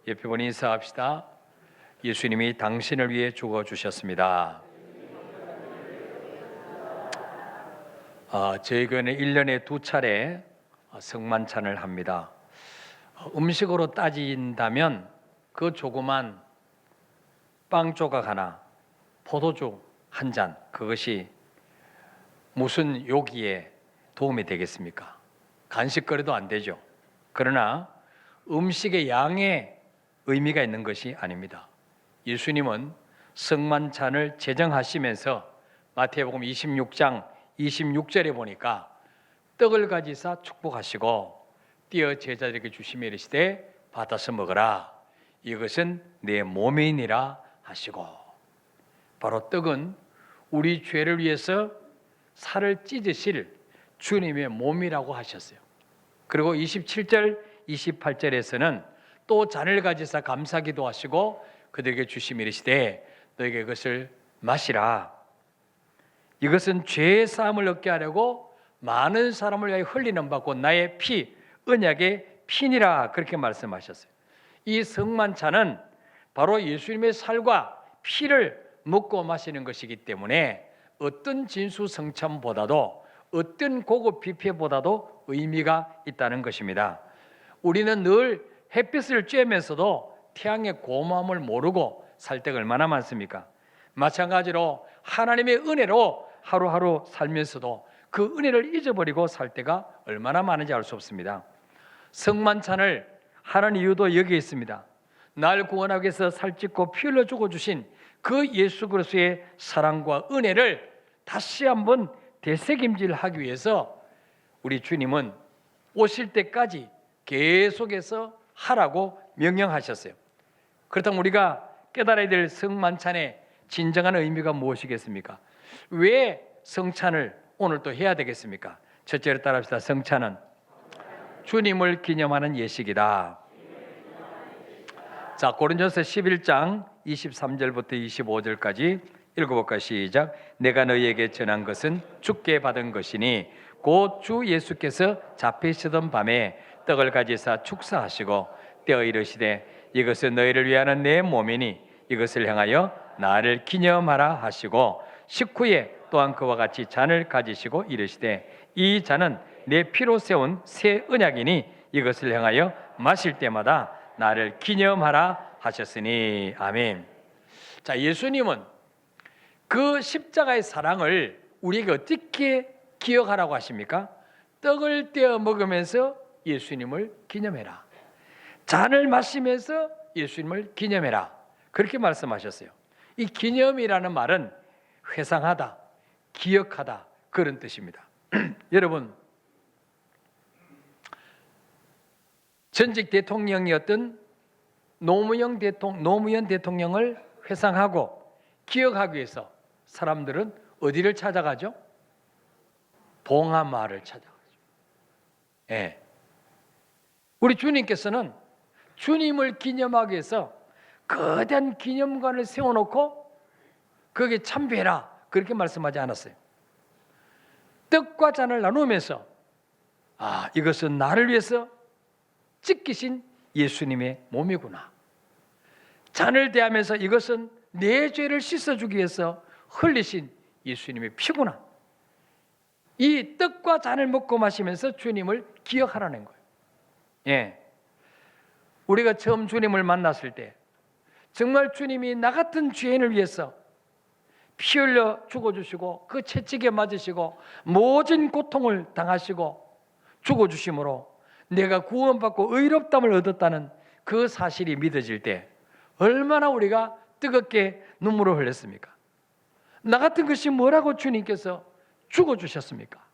옆에 보니 인사합시다. 예수님이 당신을 위해 죽어주셨습니다. 저희 교회는 1년에 2차례 성만찬을 합니다. 음식으로 따진다면 그 조그만 빵 조각 하나, 포도주 한 잔, 그것이 무슨 요기에 도움이 되겠습니까? 간식거리도 안 되죠. 그러나 음식의 양에 의미가 있는 것이 아닙니다. 예수님은 성만찬을 제정하시면서 마태복음 26장 26절에 보니까 떡을 가지사 축복하시고 띄어 제자들에게 주시며 이르시되 받아서 먹으라. 이것은 내 몸이니라 하시고, 바로 떡은 우리 죄를 위해서 살을 찢으실 주님의 몸이라고 하셨어요. 그리고 27절 28절에서는 또 잔을 가지사 감사기도 하시고 그들에게 주시며 이르시되 너에게 그것을 마시라. 이것은 죄의 사함을 얻게 하려고 많은 사람을 위하여 흘리는 바고 나의 피, 언약의 피니라, 그렇게 말씀하셨어요. 이 성만찬은 바로 예수님의 살과 피를 먹고 마시는 것이기 때문에 어떤 진수성찬보다도 어떤 고급 뷔페보다도 의미가 있다는 것입니다. 우리는 늘 햇빛을 쬐면서도 태양의 고마움을 모르고 살 때가 얼마나 많습니까? 마찬가지로 하나님의 은혜로 하루하루 살면서도 그 은혜를 잊어버리고 살 때가 얼마나 많은지 알 수 없습니다. 성만찬을 하는 이유도 여기에 있습니다. 날 구원하기 위해서 살찢고 피 흘려 죽어주신 그 예수 그리스도의 사랑과 은혜를 다시 한번 되새김질하기 위해서 우리 주님은 오실 때까지 계속해서 하라고 명령하셨어요. 그렇다면 우리가 깨달아야 될 성만찬의 진정한 의미가 무엇이겠습니까? 왜 성찬을 오늘 또 해야 되겠습니까? 첫째로 따라합시다. 성찬은 주님을 기념하는 예식이다. 자, 고린도전서 11장 23절부터 25절까지 읽어볼까요? 시작. 내가 너희에게 전한 것은 주께 받은 것이니 곧 주 예수께서 잡히시던 밤에 떡을 가지사 축사하시고 떼어 이르시되 이것은 너희를 위하는 내 몸이니 이것을 향하여 나를 기념하라 하시고 식후에 또한 그와 같이 잔을 가지시고 이르시되 이 잔은 내 피로 세운 새 언약이니 이것을 향하여 마실 때마다 나를 기념하라 하셨으니. 아멘. 자, 예수님은 그 십자가의 사랑을 우리에게 어떻게 기억하라고 하십니까? 떡을 떼어 먹으면서 예수님을 기념해라. 잔을 마시면서 예수님을 기념해라. 그렇게 말씀하셨어요. 이 기념이라는 말은 회상하다, 기억하다, 그런 뜻입니다. 여러분, 전직 대통령이었던 노무현 대통령을 회상하고 기억하기 위해서 사람들은 어디를 찾아가죠? 봉하마을을 찾아가죠. 예. 우리 주님께서는 주님을 기념하기 위해서 거대한 기념관을 세워놓고 거기에 참배해라, 그렇게 말씀하지 않았어요. 떡과 잔을 나누면서 이것은 나를 위해서 찢기신 예수님의 몸이구나. 잔을 대하면서 이것은 내 죄를 씻어주기 위해서 흘리신 예수님의 피구나. 이 떡과 잔을 먹고 마시면서 주님을 기억하라는 거예요. 예. 우리가 처음 주님을 만났을 때 정말 주님이 나 같은 죄인을 위해서 피 흘려 죽어주시고 그 채찍에 맞으시고 모진 고통을 당하시고 죽어주심으로 내가 구원받고 의롭다함을 얻었다는 그 사실이 믿어질 때 얼마나 우리가 뜨겁게 눈물을 흘렸습니까? 나 같은 것이 뭐라고 주님께서 죽어주셨습니까?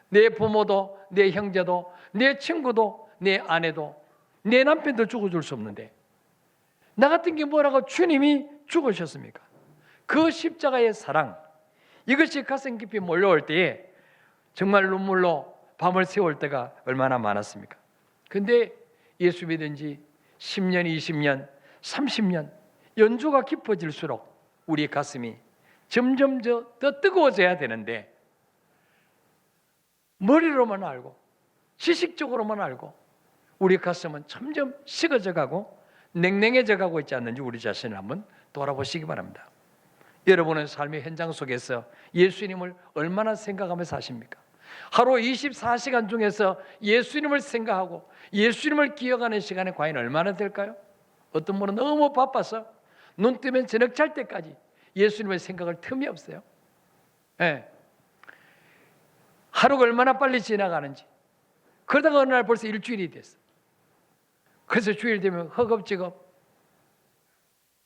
내 부모도, 내 형제도, 내 친구도, 내 아내도, 내 남편도 죽어줄 수 없는데 나 같은 게 뭐라고 주님이 죽으셨습니까? 그 십자가의 사랑, 이것이 가슴 깊이 몰려올 때에 정말 눈물로 밤을 새울 때가 얼마나 많았습니까? 근데 예수 믿은 지 10년, 20년, 30년 연주가 깊어질수록 우리 가슴이 점점 더 뜨거워져야 되는데 머리로만 알고 지식적으로만 알고 우리 가슴은 점점 식어져 가고 냉랭해져 가고 있지 않는지 우리 자신을 한번 돌아보시기 바랍니다. 여러분의 삶의 현장 속에서 예수님을 얼마나 생각하며 사십니까? 하루 24시간 중에서 예수님을 생각하고 예수님을 기억하는 시간이 과연 얼마나 될까요? 어떤 분은 너무 바빠서 눈 뜨면 저녁 잘 때까지 예수님의 생각을 틈이 없어요. 네. 하루가 얼마나 빨리 지나가는지. 그러다가 어느 날 벌써 일주일이 됐어. 그래서 주일 되면 허겁지겁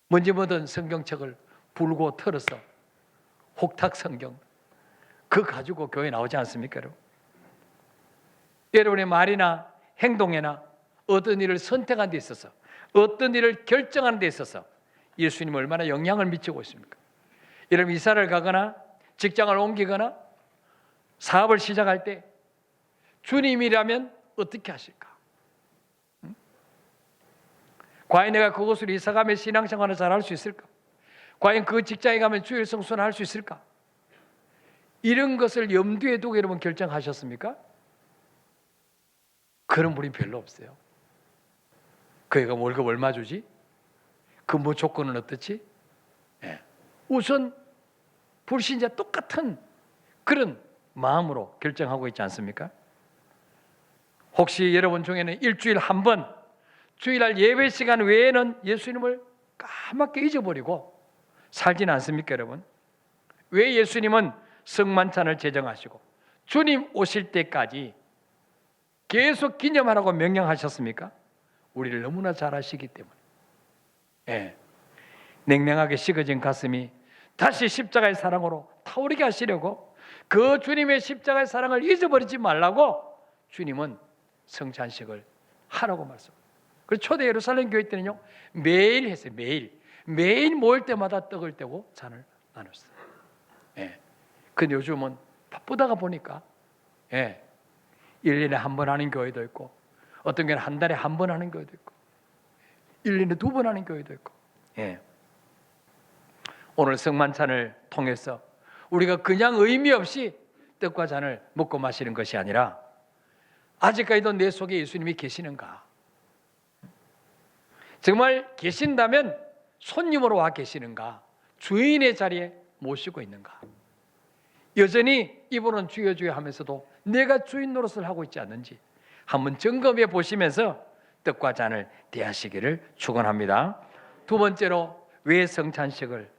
뭔지 뭐든 성경책을 불고 털어서 혹탁 성경 그거 가지고 교회 나오지 않습니까, 여러분? 여러분의 말이나 행동에나 어떤 일을 선택한 데 있어서 어떤 일을 결정하는 데 있어서 예수님이 얼마나 영향을 미치고 있습니까? 여러분 이사를 가거나 직장을 옮기거나 사업을 시작할 때 주님이라면 어떻게 하실까? 과연 내가 그곳으로 이사가면 신앙생활을 잘할 수 있을까? 과연 그 직장에 가면 주일 성수를 할 수 있을까? 이런 것을 염두에 두고 여러분 결정하셨습니까? 그런 분이 별로 없어요. 그 애가 월급 얼마 주지? 근무 조건은 어떻지? 네. 우선 불신자 똑같은 그런 마음으로 결정하고 있지 않습니까? 혹시 여러분 중에는 일주일 한 번 주일날 예배 시간 외에는 예수님을 까맣게 잊어버리고 살지는 않습니까, 여러분? 왜 예수님은 성만찬을 제정하시고 주님 오실 때까지 계속 기념하라고 명령하셨습니까? 우리를 너무나 잘 아시기 때문에. 예. 냉랭하게 식어진 가슴이 다시 십자가의 사랑으로 타오르게 하시려고 그 주님의 십자가의 사랑을 잊어버리지 말라고 주님은 성찬식을 하라고 말씀. 그래서 초대 예루살렘 교회 때는요 매일 했어요. 매일 모일 때마다 떡을 떼고 잔을 나눴어요. 예. 근데 요즘은 바쁘다가 보니까 1년에 한 번 하는 교회도 있고 어떤 교회는 한 달에 한 번 하는 교회도 있고 1년에 2번 하는 교회도 있고. 오늘 성만찬을 통해서 우리가 그냥 의미 없이 떡과 잔을 먹고 마시는 것이 아니라 아직까지도 내 속에 예수님이 계시는가? 정말 계신다면 손님으로 와 계시는가? 주인의 자리에 모시고 있는가? 여전히 이분은 주여 주여 하면서도 내가 주인 노릇을 하고 있지 않는지 한번 점검해 보시면서 떡과 잔을 대하시기를 축원합니다. 두 번째로 왜 성찬식을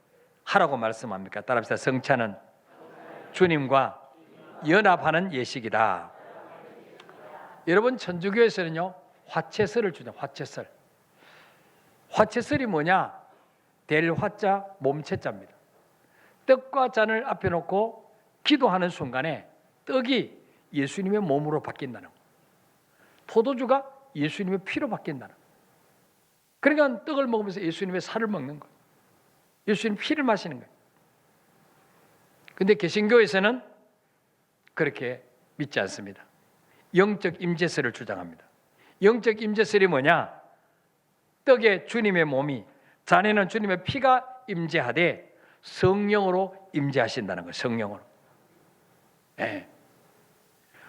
하라고 말씀합니까? 따라합시다. 성찬은 주님과 연합하는 예식이다. 여러분 천주교에서는요 화채설을 주죠. 화채설. 화채설이 뭐냐? 될 화자 몸채자입니다. 떡과 잔을 앞에 놓고 기도하는 순간에 떡이 예수님의 몸으로 바뀐다는 거. 포도주가 예수님의 피로 바뀐다는 거. 그러니까 떡을 먹으면서 예수님의 살을 먹는 거예요. 예수님 피를 마시는 거예요. 근데 개신교에서는 그렇게 믿지 않습니다. 영적 임재설을 주장합니다. 영적 임재설이 뭐냐? 떡에 주님의 몸이, 잔에는 주님의 피가 임재하되 성령으로 임재하신다는 거예요. 성령으로. 네.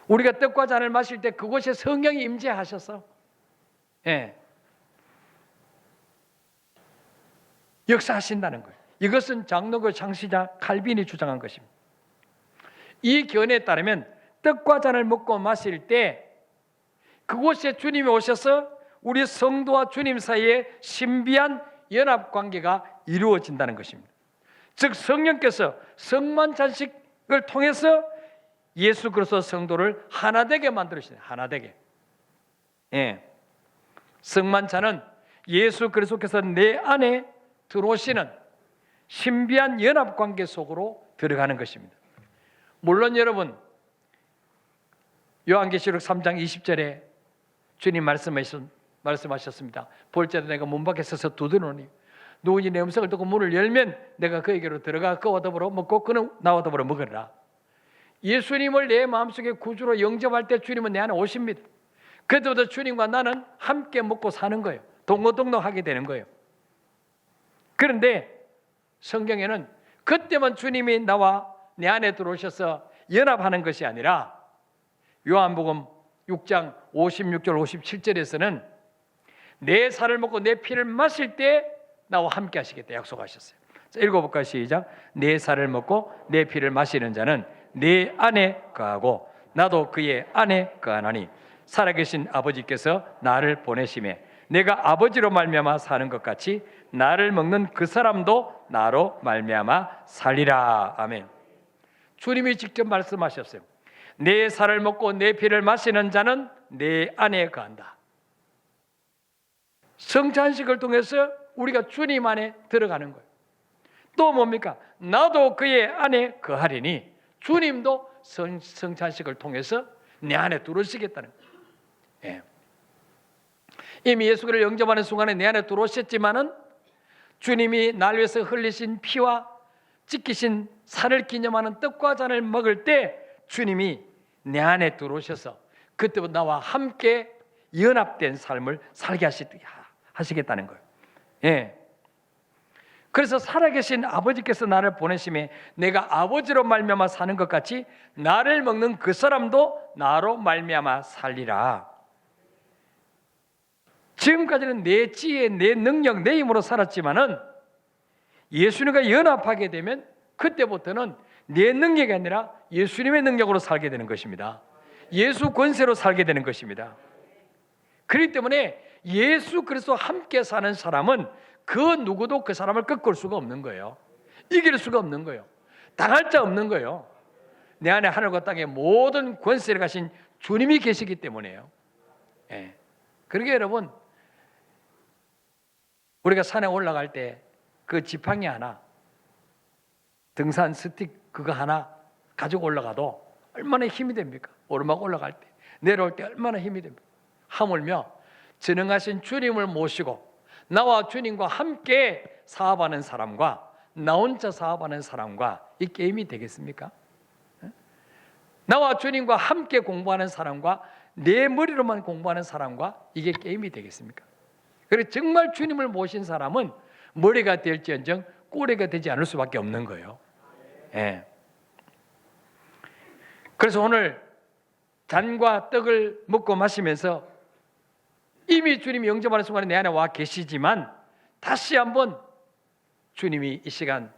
우리가 떡과 잔을 마실 때 그곳에 성령이 임재하셔서 역사하신다는 거예요. 이것은 장로교 창시자 칼빈이 주장한 것입니다. 이 견해에 따르면 떡과 잔을 먹고 마실 때 그곳에 주님이 오셔서 우리 성도와 주님 사이에 신비한 연합관계가 이루어진다는 것입니다. 즉 성령께서 성만찬식을 통해서 예수 그리스도 성도를 하나 되게 만들으시네요. 하나 되게. 성만찬은 예수 그리스도께서 내 안에 들어오시는 신비한 연합관계 속으로 들어가는 것입니다. 물론 여러분 요한계시록 3장 20절에 주님 말씀하셨습니다. 볼지라도 내가 문 밖에 서서 두드리노니 누구니 내 음성을 듣고 문을 열면 내가 그에게로 들어가 그와 더불어 먹고 그는 나와 더불어 먹으리라. 예수님을 내 마음속에 구주로 영접할 때 주님은 내 안에 오십니다. 그때부터 주님과 나는 함께 먹고 사는 거예요. 동고동락하게 되는 거예요. 그런데 성경에는 그때만 주님이 나와 내 안에 들어오셔서 연합하는 것이 아니라 요한복음 6장 56절 57절에서는 내 살을 먹고 내 피를 마실 때 나와 함께 하시겠다 약속하셨어요. 자, 읽어볼까요? 시작. 내 살을 먹고 내 피를 마시는 자는 내 안에 거하고 나도 그의 안에 거하나니 살아계신 아버지께서 나를 보내심에 내가 아버지로 말미암아 사는 것 같이 나를 먹는 그 사람도 나로 말미암아 살리라. 아멘. 주님이 직접 말씀하셨어요. 내 살을 먹고 내 피를 마시는 자는 내 안에 거한다. 성찬식을 통해서 우리가 주님 안에 들어가는 거예요. 또 뭡니까? 나도 그의 안에 거하리니 주님도 성찬식을 통해서 내 안에 들어오시겠다는 거예요. 예. 이미 예수를 영접하는 순간에 내 안에 들어오셨지만은 주님이 날 위해서 흘리신 피와 찢기신 살을 기념하는 떡과 잔을 먹을 때 주님이 내 안에 들어오셔서 그때부터 나와 함께 연합된 삶을 살게 하시겠다는 거예요. 예. 그래서 살아계신 아버지께서 나를 보내심에 내가 아버지로 말미암아 사는 것 같이 나를 먹는 그 사람도 나로 말미암아 살리라. 지금까지는 내 지혜, 내 능력, 내 힘으로 살았지만은 예수님과 연합하게 되면 그때부터는 내 능력이 아니라 예수님의 능력으로 살게 되는 것입니다. 예수 권세로 살게 되는 것입니다. 그렇기 때문에 예수 그리스도와 함께 사는 사람은 그 누구도 그 사람을 꺾을 수가 없는 거예요. 이길 수가 없는 거예요. 당할 자 없는 거예요. 내 안에 하늘과 땅의 모든 권세를 가신 주님이 계시기 때문에요. 예. 그러게 여러분, 우리가 산에 올라갈 때 그 지팡이 하나, 등산 스틱 그거 하나 가지고 올라가도 얼마나 힘이 됩니까? 오르막 올라갈 때, 내려올 때 얼마나 힘이 됩니까? 하물며 전능하신 주님을 모시고 나와 주님과 함께 사업하는 사람과 나 혼자 사업하는 사람과 이 게임이 되겠습니까? 나와 주님과 함께 공부하는 사람과 내 머리로만 공부하는 사람과 이게 게임이 되겠습니까? 그래서 정말 주님을 모신 사람은 머리가 될지언정 꼬리가 되지 않을 수밖에 없는 거예요. 예. 그래서 오늘 잔과 떡을 먹고 마시면서 이미 주님이 영접하는 순간에 내 안에 와 계시지만 다시 한번 주님이 이 시간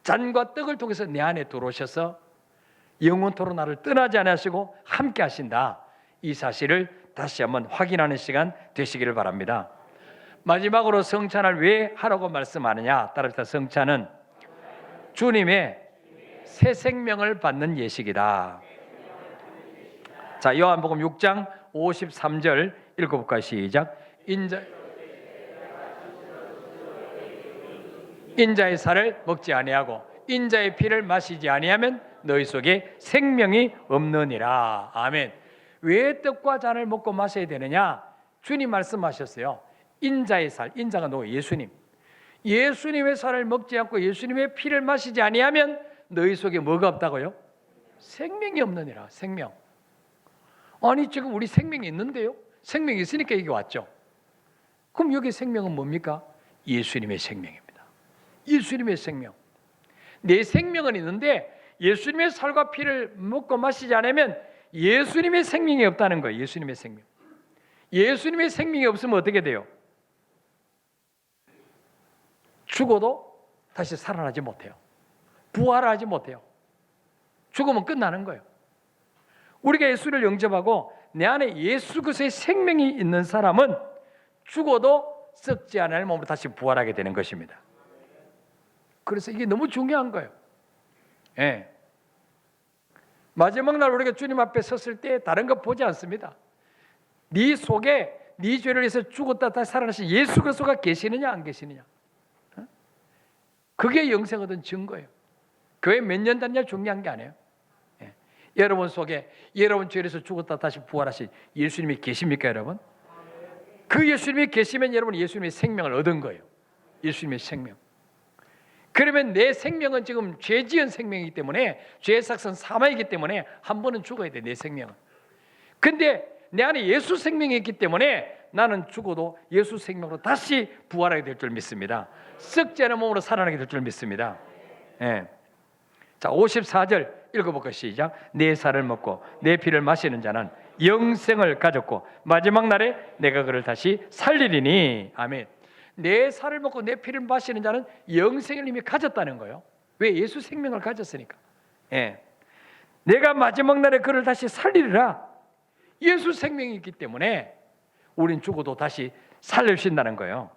잔과 떡을 통해서 내 안에 들어오셔서 영원토록 나를 떠나지 않으시고 함께 하신다. 이 사실을 다시 한번 확인하는 시간 되시기를 바랍니다. 마지막으로 성찬을 왜 하라고 말씀하느냐? 따라서 성찬은 주님의 새 생명을 받는 예식이다. 자, 요한복음 6장 53절 읽어볼까요? 시작. 인자의 살을 먹지 아니하고 인자의 피를 마시지 아니하면 너희 속에 생명이 없느니라. 아멘. 왜 떡과 잔을 먹고 마셔야 되느냐? 주님 말씀하셨어요. 인자의 살, 인자가 누구? 예수님. 예수님의 살을 먹지 않고 예수님의 피를 마시지 아니하면 너희 속에 뭐가 없다고요? 생명이 없느니라. 생명. 아니 지금 우리 생명이 있는데요? 생명이 있으니까 여기 왔죠. 그럼 여기 생명은 뭡니까? 예수님의 생명입니다. 예수님의 생명. 내 생명은 있는데 예수님의 살과 피를 먹고 마시지 않으면 예수님의 생명이 없다는 거예요. 예수님의 생명. 예수님의 생명이 없으면 어떻게 돼요? 죽어도 다시 살아나지 못해요. 부활하지 못해요. 죽으면 끝나는 거예요. 우리가 예수를 영접하고 내 안에 예수 그리스도의 생명이 있는 사람은 죽어도 썩지 않을 몸으로 다시 부활하게 되는 것입니다. 그래서 이게 너무 중요한 거예요. 예. 마지막 날 우리가 주님 앞에 섰을 때 다른 거 보지 않습니다. 네 속에 네 죄를 위해서 죽었다 다시 살아나신 예수 그리스도가 계시느냐 안 계시느냐. 그게 영생 얻은 증거예요. 교회 몇 년 다니냐 중요한 게 아니에요. 예. 여러분 속에 여러분 죄에서 죽었다 다시 부활하신 예수님이 계십니까 여러분? 그 예수님이 계시면 여러분 예수님의 생명을 얻은 거예요. 예수님의 생명. 그러면 내 생명은 지금 죄 지은 생명이기 때문에 죄의 삭은 사망이기 때문에 한 번은 죽어야 돼. 내 생명은. 근데 내 안에 예수 생명이 있기 때문에 나는 죽어도 예수 생명으로 다시 부활하게 될 줄 믿습니다. 썩지 않은 몸으로 살아나게 될 줄 믿습니다. 예. 자, 54절 읽어볼까요? 시작. 내 살을 먹고 내 피를 마시는 자는 영생을 가졌고 마지막 날에 내가 그를 다시 살리리니. 아멘. 내 살을 먹고 내 피를 마시는 자는 영생을 이미 가졌다는 거예요. 왜? 예수 생명을 가졌으니까. 예. 내가 마지막 날에 그를 다시 살리리라. 예수 생명이 있기 때문에 우린 죽어도 다시 살려주신다는 거예요.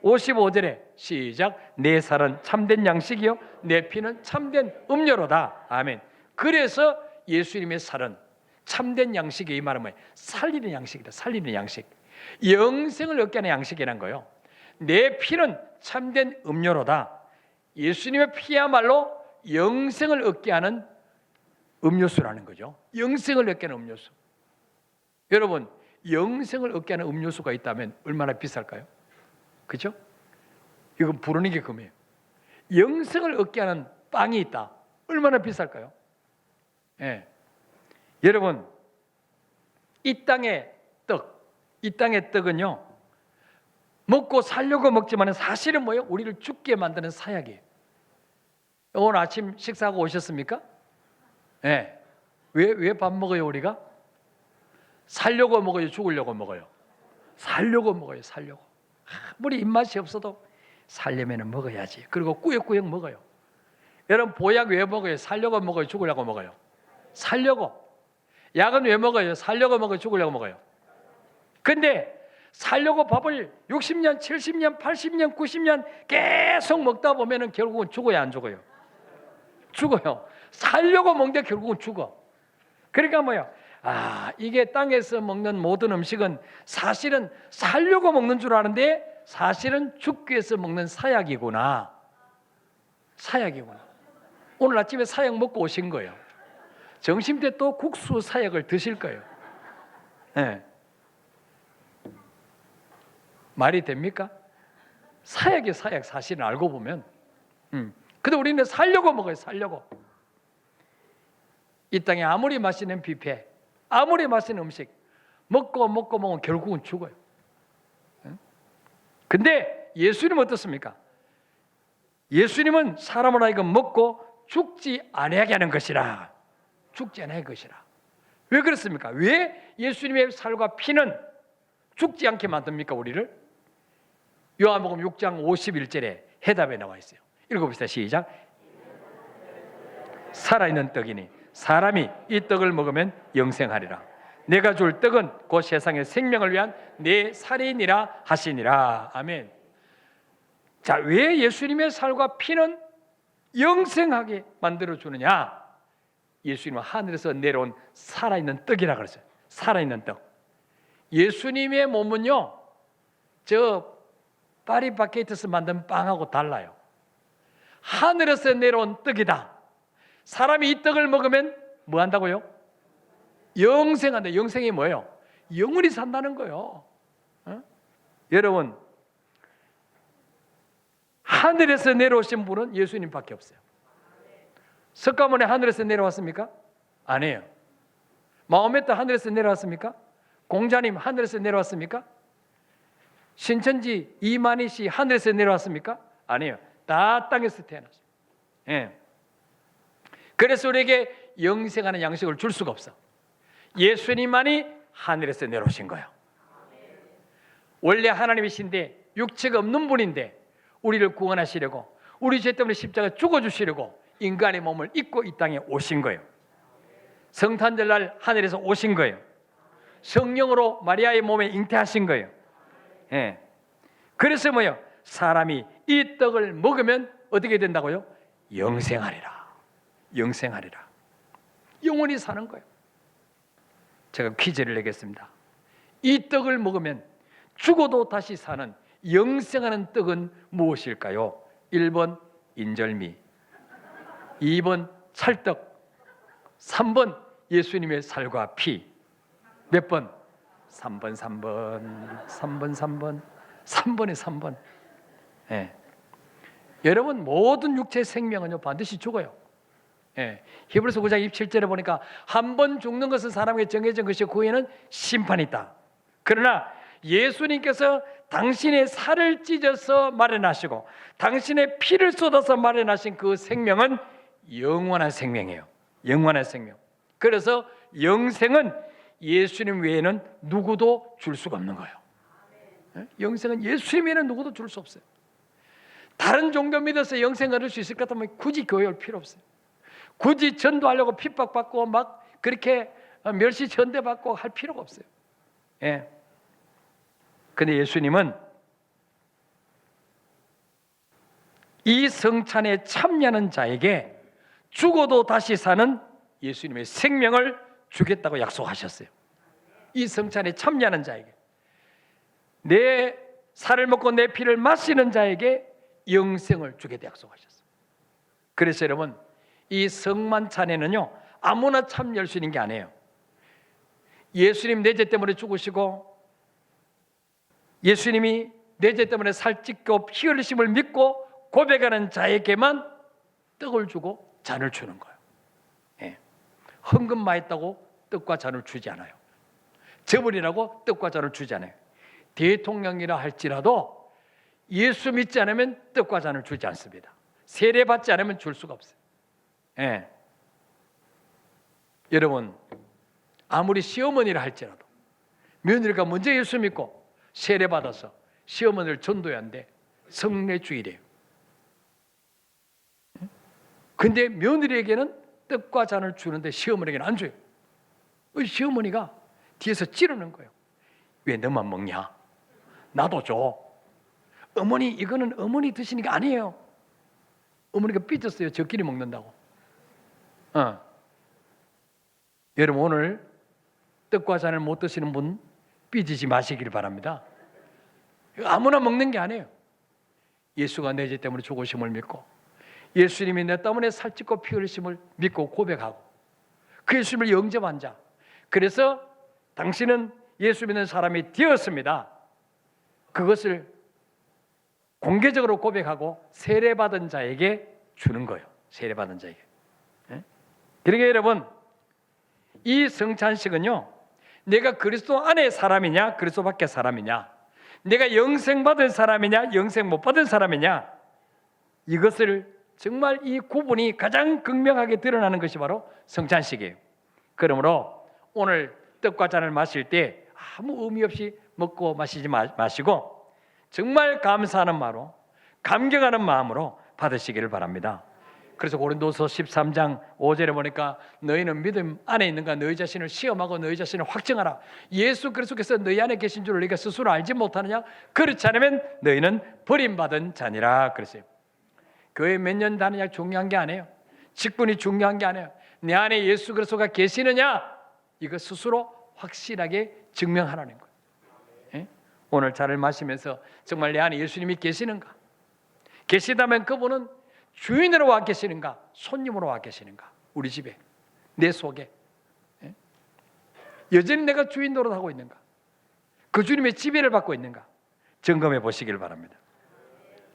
55절에 시작. 내 살은 참된 양식이요 내 피는 참된 음료로다. 아멘. 그래서 예수님의 살은 참된 양식이, 이 말은 뭐예요? 살리는 양식이다. 살리는 양식. 영생을 얻게 하는 양식이라는 거예요. 내 피는 참된 음료로다. 예수님의 피야말로 영생을 얻게 하는 음료수라는 거죠. 영생을 얻게 하는 음료수. 여러분, 영생을 얻게 하는 음료수가 있다면 얼마나 비쌀까요? 그렇죠? 이건 부르는 게 금이에요. 영생을 얻게 하는 빵이 있다. 얼마나 비쌀까요? 예. 여러분, 이 땅의 떡은요, 먹고 살려고 먹지만 사실은 뭐예요? 우리를 죽게 만드는 사약이에요. 오늘 아침 식사하고 오셨습니까? 예. 왜 밥 먹어요, 우리가? 살려고 먹어요, 죽으려고 먹어요? 살려고 먹어요, 살려고. 아무리 입맛이 없어도 살려면 먹어야지. 그리고 꾸역꾸역 먹어요. 여러분, 보약 왜 먹어요? 살려고 먹어요, 죽으려고 먹어요? 살려고. 약은 왜 먹어요? 살려고 먹어요, 죽으려고 먹어요? 근데 살려고 밥을 60년, 70년, 80년, 90년 계속 먹다 보면 결국은 죽어야 안 죽어요? 죽어요. 살려고 먹는데 결국은 죽어. 그러니까 뭐예요? 이게 땅에서 먹는 모든 음식은 사실은 살려고 먹는 줄 아는데 사실은 죽기 위해서 먹는 사약이구나. 사약이구나. 오늘 아침에 사약 먹고 오신 거예요. 점심 때 또 국수 사약을 드실 거예요. 네. 말이 됩니까? 사약이 사약, 사실은 알고 보면. 근데 우리는 살려고 먹어요. 살려고. 이 땅에 아무리 맛있는 뷔페, 아무리 맛있는 음식 먹고 먹으면 결국은 죽어요. 근데 예수님은 어떻습니까? 예수님은 사람을 하여금 먹고 죽지 아니하게 하는 것이라. 죽지 아니하게 것이라. 왜 그렇습니까? 왜 예수님의 살과 피는 죽지 않게 만듭니까, 우리를? 요한복음 6장 51절에 해답에 나와 있어요. 읽어봅시다. 시작. 살아있는 떡이니 사람이 이 떡을 먹으면 영생하리라. 내가 줄 떡은 곧 세상의 생명을 위한 내 살이니라 하시니라. 아멘. 자, 왜 예수님의 살과 피는 영생하게 만들어주느냐? 예수님은 하늘에서 내려온 살아있는 떡이라 그랬어요. 살아있는 떡. 예수님의 몸은요, 저 파리바게이트에서 만든 빵하고 달라요. 하늘에서 내려온 떡이다. 사람이 이 떡을 먹으면 뭐 한다고요? 영생한다. 영생이 뭐예요? 영원히 산다는 거예요. 여러분, 하늘에서 내려오신 분은 예수님밖에 없어요. 석가모니 하늘에서 내려왔습니까? 아니에요. 마호메트 하늘에서 내려왔습니까? 공자님 하늘에서 내려왔습니까? 신천지 이만희 씨 하늘에서 내려왔습니까? 아니에요. 다 땅에서 태어났어요. 예. 그래서 우리에게 영생하는 양식을 줄 수가 없어. 예수님만이 하늘에서 내려오신 거예요. 원래 하나님이신데 육체가 없는 분인데 우리를 구원하시려고, 우리 죄 때문에 십자가 죽어주시려고 인간의 몸을 입고 이 땅에 오신 거예요. 성탄절날 하늘에서 오신 거예요. 성령으로 마리아의 몸에 잉태하신 거예요. 예. 그래서 뭐예요? 사람이 이 떡을 먹으면 어떻게 된다고요? 영생하리라. 영생하리라. 영원히 사는 거예요. 제가 퀴즈를 내겠습니다. 이 떡을 먹으면 죽어도 다시 사는 영생하는 떡은 무엇일까요? 1번 인절미, 2번 찰떡, 3번 예수님의 살과 피. 몇 번? 3번. 3번에 3번. 예. 여러분, 모든 육체의 생명은요 반드시 죽어요. 예. 히브리서 9장 27절에 보니까 한 번 죽는 것은 사람에게 정해진 것이고 그 후에는 심판이 있다. 그러나 예수님께서 당신의 살을 찢어서 마련하시고 당신의 피를 쏟아서 마련하신 그 생명은 영원한 생명이에요. 영원한 생명. 그래서 영생은 예수님 외에는 누구도 줄 수가 없는 거예요. 영생은 예수님 외에는 누구도 줄 수 없어요. 다른 종교 믿어서 영생 얻을 수 있을 것 같으면 굳이 교회 올 필요 없어요. 굳이 전도하려고 핍박받고 막 그렇게 멸시 전대받고 할 필요가 없어요. 예. 근데 예수님은 이 성찬에 참여하는 자에게 죽어도 다시 사는 예수님의 생명을 주겠다고 약속하셨어요. 이 성찬에 참여하는 자에게, 내 살을 먹고 내 피를 마시는 자에게 영생을 주겠다고 약속하셨어요. 그래서 여러분, 이 성만찬에는요 아무나 참여할 수 있는 게 아니에요. 예수님 내 죄 때문에 죽으시고 예수님이 내 죄 때문에 살 찢고 피 흘리심을 믿고 고백하는 자에게만 떡을 주고 잔을 주는 거예요. 예. 헌금 많이 떡과 잔을 주지 않아요. 저버리라고 떡과 잔을 주지 않아요. 대통령이라 할지라도 예수 믿지 않으면 떡과 잔을 주지 않습니다. 세례 받지 않으면 줄 수가 없어요. 예. 여러분, 아무리 시어머니라 할지라도 며느리가 먼저 예수 믿고 세례 받아서 시어머니를 전도해야 하는데 성례주의래요. 근데 며느리에게는 떡과 잔을 주는데 시어머니에게는 안 줘요. 시어머니가 뒤에서 찌르는 거예요. 왜 너만 먹냐? 나도 줘. 어머니, 이거는 어머니 드시는 게 아니에요. 어머니가 삐졌어요. 저끼리 먹는다고. 여러분, 오늘 떡과 잔을 못 드시는 분 삐지지 마시길 바랍니다. 아무나 먹는 게 아니에요. 예수가 내 죄 때문에 죽으심을 믿고 예수님이 내 때문에 살찌고 피 흘리심을 믿고 고백하고 그 예수님을 영접한 자, 그래서 당신은 예수 믿는 사람이 되었습니다. 그것을 공개적으로 고백하고 세례받은 자에게 주는 거예요. 세례받은 자에게. 그러니까 여러분, 이 성찬식은요, 내가 그리스도 안에 사람이냐 그리스도 밖에 사람이냐, 내가 영생 받은 사람이냐 영생 못 받은 사람이냐, 이것을 정말 이 구분이 가장 극명하게 드러나는 것이 바로 성찬식이에요. 그러므로 오늘 떡과 잔을 마실 때 아무 의미 없이 먹고 마시지 마시고 정말 감사하는 마음으로, 감격하는 마음으로 받으시기를 바랍니다. 그래서 고린도서 13장 5절에 보니까 너희는 믿음 안에 있는가 너희 자신을 시험하고 너희 자신을 확증하라. 예수 그리스도께서 너희 안에 계신 줄을 네가 스스로 알지 못하느냐? 그렇지 않으면 너희는 버림받은 자니라 그랬어요. 교회 몇 년 다니냐 중요한 게 아니에요. 직분이 중요한 게 아니에요. 내 안에 예수 그리스도가 계시느냐, 이거 스스로 확실하게 증명하라는 거예요. 예? 오늘 잔을 마시면서 정말 내 안에 예수님이 계시는가? 계시다면 그분은 주인으로 와 계시는가? 손님으로 와 계시는가? 우리 집에, 내 속에. 예? 여전히 내가 주인 노릇하고 있는가? 그 주님의 지배를 받고 있는가? 점검해 보시길 바랍니다.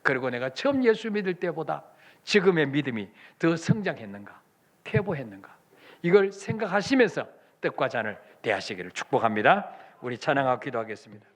그리고 내가 처음 예수 믿을 때보다 지금의 믿음이 더 성장했는가? 퇴보했는가? 이걸 생각하시면서 떡과 잔을 대하시기를 축복합니다. 우리 찬양하고 기도하겠습니다.